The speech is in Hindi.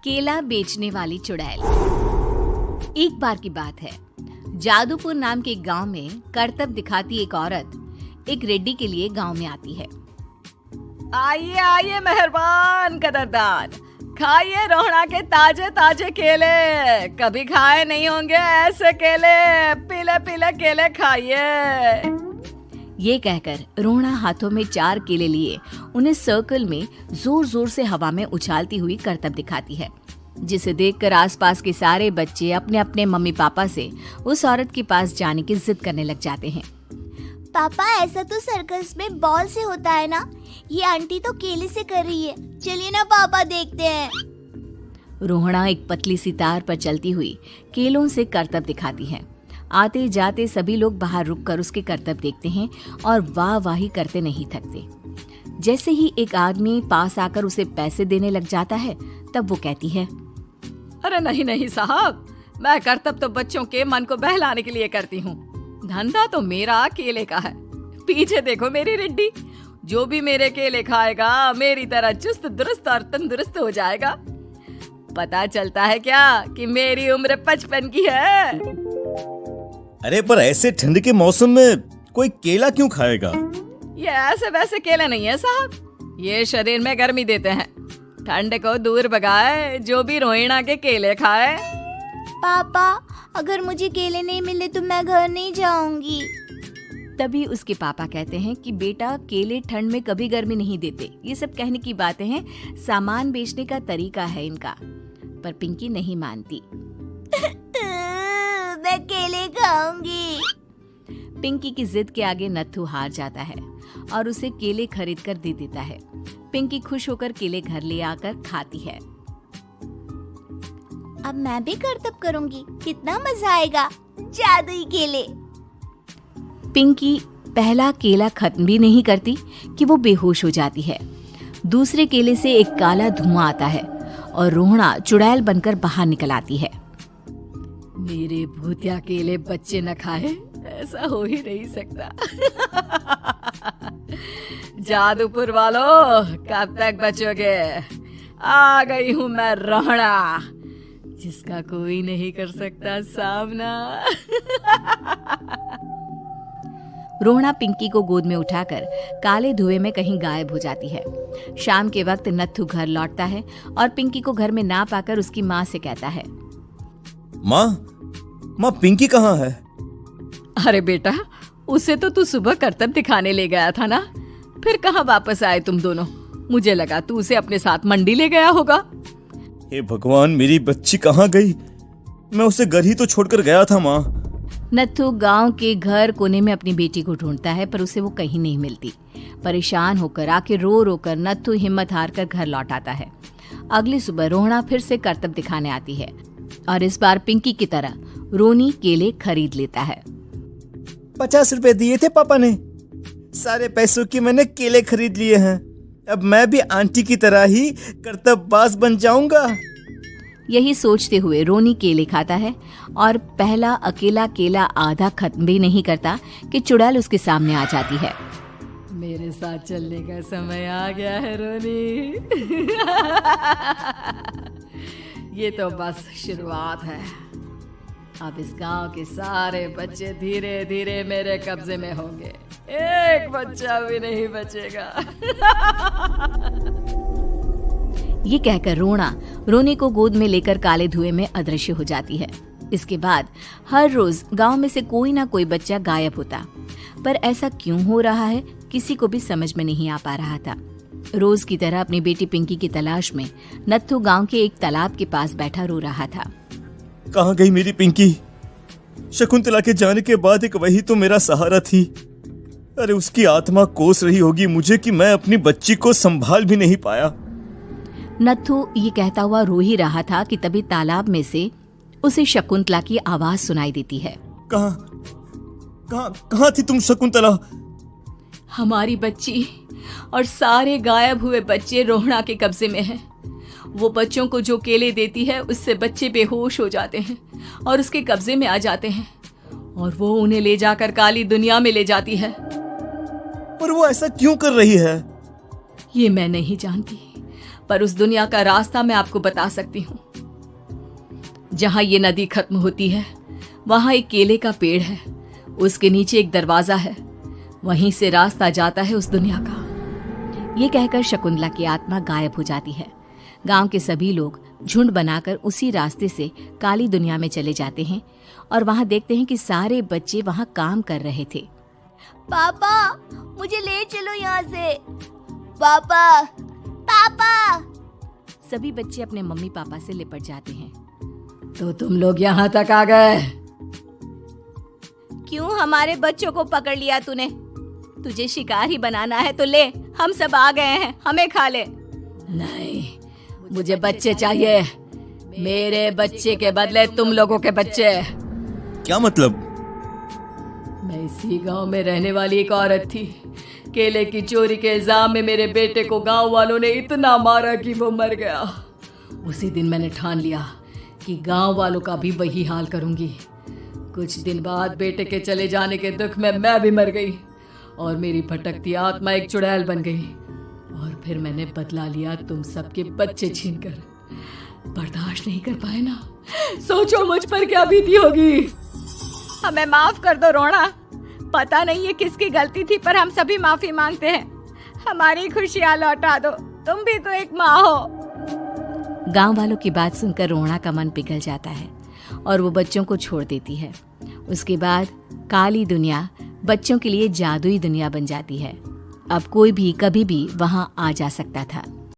केला बेचने वाली चुड़ैल। एक बार की बात है, जादूपुर नाम के गांव में करतब दिखाती एक औरत एक रेड्डी के लिए गांव में आती है। आइए आइए मेहरबान कदरदान, खाइए रोहड़ा के ताजे ताजे केले। कभी खाए नहीं होंगे ऐसे केले, पीले पीले केले खाइए। ये कहकर रोहड़ा हाथों में 4 केले लिए उन्हें सर्कल में जोर जोर से हवा में उछालती हुई करतब दिखाती है, जिसे देखकर आसपास के सारे बच्चे अपने अपने मम्मी पापा से उस औरत के पास जाने की जिद करने लग जाते हैं। पापा, ऐसा तो सर्कस में बॉल से होता है ना, ये आंटी तो केले से कर रही है। चलिए ना पापा, देखते हैं। रोहड़ा एक पतली सी तार पर चलती हुई केलों से करतब दिखाती है। आते जाते सभी लोग बाहर रुककर उसके करतब देखते हैं और वाह वाही करते नहीं थकते। जैसे ही एक आदमी पास आकर उसे पैसे देने लग जाता है, तब वो कहती है, अरे नहीं नहीं साहब, मैं करतब तो बच्चों के मन को बहलाने के लिए करती हूँ। धंधा तो मेरा केले का है। पीछे देखो मेरी रिड्डी, जो भी मेरे केले खाएगा मेरी तरह चुस्त दुरुस्त और तंदुरुस्त हो जाएगा। पता चलता है क्या कि मेरी उम्र 55 की है। अरे पर ऐसे ठंड के मौसम में कोई केला क्यों खाएगा? ये ऐसे वैसे केले नहीं है साहब, ये शरीर में गर्मी देते हैं। ठंड को दूर भगाए जो भी रोहिणा के केले खाए। पापा, अगर मुझे केले नहीं मिले तो मैं घर नहीं जाऊंगी। तभी उसके पापा कहते हैं कि बेटा, केले ठंड में कभी गर्मी नहीं देते। ये सब कहने की बातें हैं, सामान बेचने का तरीका है इनका। पर पिंकी नहीं मानती। मैं केले खाऊंगी। पिंकी की जिद के आगे नत्थू हार जाता है और उसे केले खरीद कर दे देता है। पिंकी खुश होकर केले घर ले आकर खाती है। अब मैं भी करतब करूंगी, कितना मजा आएगा। जादुई केले। पिंकी पहला केला खत्म भी नहीं करती कि वो बेहोश हो जाती है। दूसरे केले से एक काला धुआं आता है और रोहड़ा चुड़ैल बनकर बाहर निकल आती है। मेरे भूतिया केले बच्चे न खाए, ऐसा हो ही नहीं सकता। जादूपुर वालों, कब तक बचोगे? आ गई हूँ मैं रोहड़ा, जिसका कोई नहीं कर सकता सामना। रोहड़ा पिंकी को गोद में उठाकर काले धुएं में कहीं गायब हो जाती है। शाम के वक्त नत्थू घर लौटता है और पिंकी को घर में ना पाकर उसकी माँ से कहता है, माँ पिंकी कहाँ है? अरे बेटा, उसे तो तू सुबह करतब दिखाने ले गया था ना, फिर कहाँ वापस आए तुम दोनों? मुझे लगा तू उसे अपने साथ मंडी ले गया होगा। हे भगवान, मेरी बच्ची कहाँ गई? मैं उसे घर ही तो छोड़कर गया था माँ। नत्थू गांव के घर कोने में अपनी बेटी को ढूंढता है, पर उसे वो कहीं नहीं मिलती। परेशान होकर आके रो रो कर नत्थू हिम्मत हार कर घर लौट आता है। अगली सुबह रोहड़ा फिर से करतब दिखाने आती है और इस बार पिंकी की तरह रोनी केले खरीद लेता है। 50 रुपए दिए थे पापा ने, सारे पैसों की मैंने केले खरीद लिए हैं। अब मैं भी आंटी की तरह ही करतबबाज बन जाऊंगा। यही सोचते हुए रोनी केले खाता है और पहला अकेला केला आधा खत्म भी नहीं करता कि चुड़ैल उसके सामने आ जाती है। मेरे साथ चलने का समय आ गया है रोनी। ये तो बस शुरुआत है। अब इस गांव के सारे बच्चे धीरे धीरे मेरे कब्जे में होंगे, एक बच्चा भी नहीं बचेगा। ये कहकर रोना रोनी को गोद में लेकर काले धुएं में अदृश्य हो जाती है। इसके बाद हर रोज गांव में से कोई ना कोई बच्चा गायब होता, पर ऐसा क्यों हो रहा है किसी को भी समझ में नहीं आ पा रहा था। रोज की तरह अपनी बेटी पिंकी की तलाश में नत्थू गांव के एक तालाब के पास बैठा रो रहा था। कहाँ गई मेरी पिंकी? शकुंतला के जाने के बाद एक वही तो मेरा सहारा थी। अरे उसकी आत्मा कोस रही होगी मुझे कि मैं अपनी बच्ची को संभाल भी नहीं पाया। नत्थू ये कहता हुआ रो ही रहा था कि तभी तालाब में से उसे शकुंतला की आवाज सुनाई देती है। कहाँ थी तुम शकुंतला? हमारी बच्ची और सारे गायब हुए बच्चे रोहड़ा के कब्जे में हैं। वो बच्चों को जो केले देती है उससे बच्चे बेहोश हो जाते हैं और उसके कब्जे में आ जाते हैं और वो उन्हें ले जाकर काली दुनिया में ले जाती है। पर वो ऐसा क्यों कर रही है? ये मैं नहीं जानती, पर उस दुनिया का रास्ता मैं आपको बता सकती हूँ। जहां ये नदी खत्म होती है वहां एक केले का पेड़ है, उसके नीचे एक दरवाजा है, वहीं से रास्ता जाता है उस दुनिया का। ये कहकर शकुंतला की आत्मा गायब हो जाती है। गांव के सभी लोग झुंड बनाकर उसी रास्ते से काली दुनिया में चले जाते हैं और वहां देखते हैं कि सारे बच्चे वहां काम कर रहे थे। पापा मुझे ले चलो यहाँ से। पापा पापा। सभी बच्चे अपने मम्मी पापा से लिपट जाते हैं। तो तुम लोग यहाँ तक आ गए? क्यों हमारे बच्चों को पकड़ लिया तूने? तुझे शिकार ही बनाना है तो ले, हम सब आ गए हैं, हमें खा ले। नहीं, मुझे बच्चे चाहिए, मेरे बच्चे के बदले तुम लोगों के बच्चे। क्या मतलब? मैं इसी गांव में रहने वाली एक औरत थी। केले की चोरी के इल्जाम में मेरे बेटे को गांव वालों ने इतना मारा कि वो मर गया। उसी दिन मैंने ठान लिया कि गांव वालों का भी वही हाल करूंगी। कुछ दिन बाद बेटे के चले जाने के दुख में मैं भी मर गई और मेरी भटकती आत्मा एक चुड़ैल बन गई। और फिर मैंने बदला लिया तुम सबके बच्चे छीनकर। बर्दाश्त नहीं कर पाए ना, सोचो मुझ पर क्या बीती होगी। हमें माफ कर दो रोना, पता नहीं ये किसकी गलती थी पर हम सभी माफी मांगते हैं। हमारी खुशियां लौटा दो, तुम भी तो एक माँ हो। गांव वालों की बात सुनकर रोना का मन पिघल जाता है और वो बच्चों को छोड़ देती है। उसके बाद काली दुनिया बच्चों के लिए जादुई दुनिया बन जाती है। अब कोई भी कभी भी वहां आ जा सकता था।